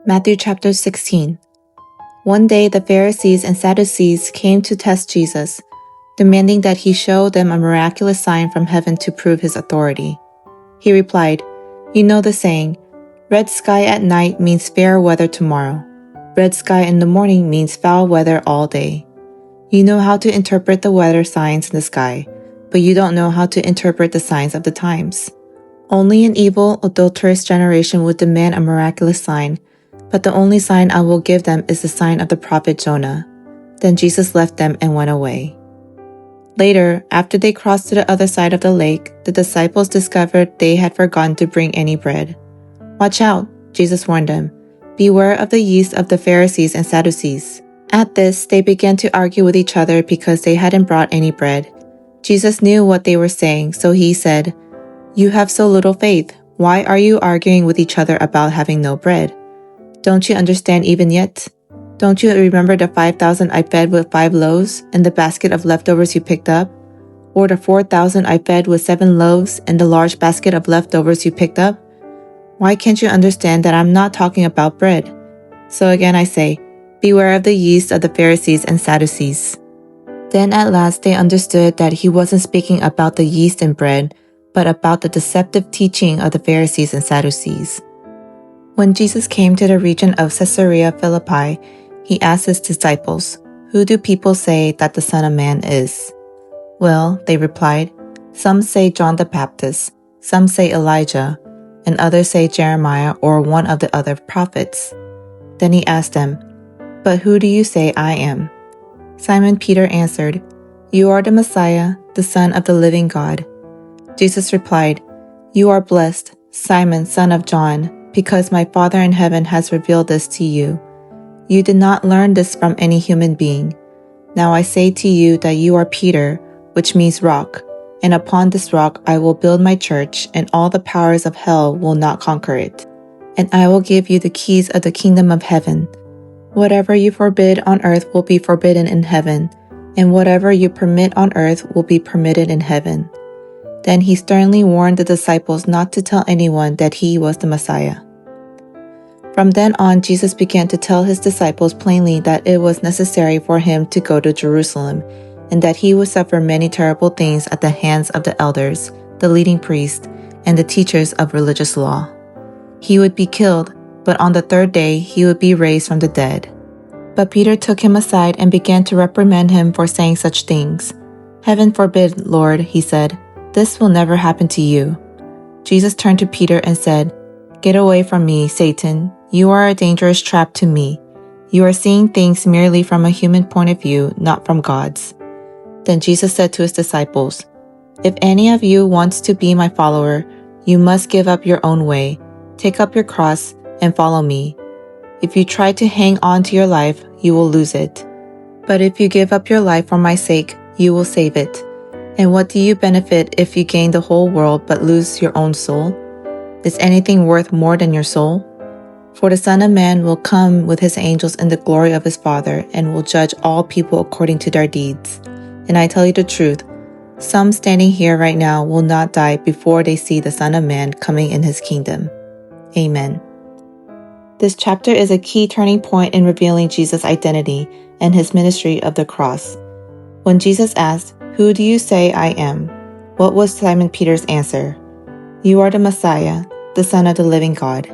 Matthew chapter 16. One day the Pharisees and Sadducees came to test Jesus, demanding that he show them a miraculous sign from heaven to prove his authority. He replied, "You know the saying, red sky at night means fair weather tomorrow. Red sky in the morning means foul weather all day. You know how to interpret the weather signs in the sky, but you don't know how to interpret the signs of the times. Only an evil, adulterous generation would demand a miraculous sign, but the only sign I will give them is the sign of the prophet Jonah." Then Jesus left them and went away. Later, after they crossed to the other side of the lake, the disciples discovered they had forgotten to bring any bread. "Watch out," Jesus warned them. "Beware of the yeast of the Pharisees and Sadducees." At this, they began to argue with each other because they hadn't brought any bread. Jesus knew what they were saying, so he said, "You have so little faith. Why are you arguing with each other about having no bread? Don't you understand even yet? Don't you remember the 5,000 I fed with 5 loaves and the basket of leftovers you picked up? Or the 4,000 I fed with 7 loaves and the large basket of leftovers you picked up? Why can't you understand that I'm not talking about bread? So again I say, beware of the yeast of the Pharisees and Sadducees." Then at last they understood that he wasn't speaking about the yeast in bread, but about the deceptive teaching of the Pharisees and Sadducees. When Jesus came to the region of Caesarea Philippi, he asked his disciples, "Who do people say that the Son of Man is?" "Well," they replied, "some say John the Baptist, some say Elijah, and others say Jeremiah or one of the other prophets." Then he asked them, "But who do you say I am?" Simon Peter answered, "You are the Messiah, the Son of the living God." Jesus replied, "You are blessed, Simon, son of John, because my Father in heaven has revealed this to you. You did not learn this from any human being. Now I say to you that you are Peter, which means rock, and upon this rock I will build my church, and all the powers of hell will not conquer it. And I will give you the keys of the kingdom of heaven. Whatever you forbid on earth will be forbidden in heaven, and whatever you permit on earth will be permitted in heaven." Then he sternly warned the disciples not to tell anyone that he was the Messiah. From then on, Jesus began to tell his disciples plainly that it was necessary for him to go to Jerusalem, and that he would suffer many terrible things at the hands of the elders, the leading priests, and the teachers of religious law. He would be killed, but on the 3rd day he would be raised from the dead. But Peter took him aside and began to reprimand him for saying such things. "Heaven forbid, Lord," he said. "This will never happen to you." Jesus turned to Peter and said, "Get away from me, Satan. You are a dangerous trap to me. You are seeing things merely from a human point of view, not from God's." Then Jesus said to his disciples, "If any of you wants to be my follower, you must give up your own way, take up your cross, and follow me. If you try to hang on to your life, you will lose it. But if you give up your life for my sake, you will save it. And what do you benefit if you gain the whole world but lose your own soul? Is anything worth more than your soul? For the Son of Man will come with his angels in the glory of his Father and will judge all people according to their deeds. And I tell you the truth, some standing here right now will not die before they see the Son of Man coming in his kingdom." Amen. This chapter is a key turning point in revealing Jesus' identity and his ministry of the cross. When Jesus asked, "Who do you say I am?" what was Simon Peter's answer? "You are the Messiah, the Son of the living God."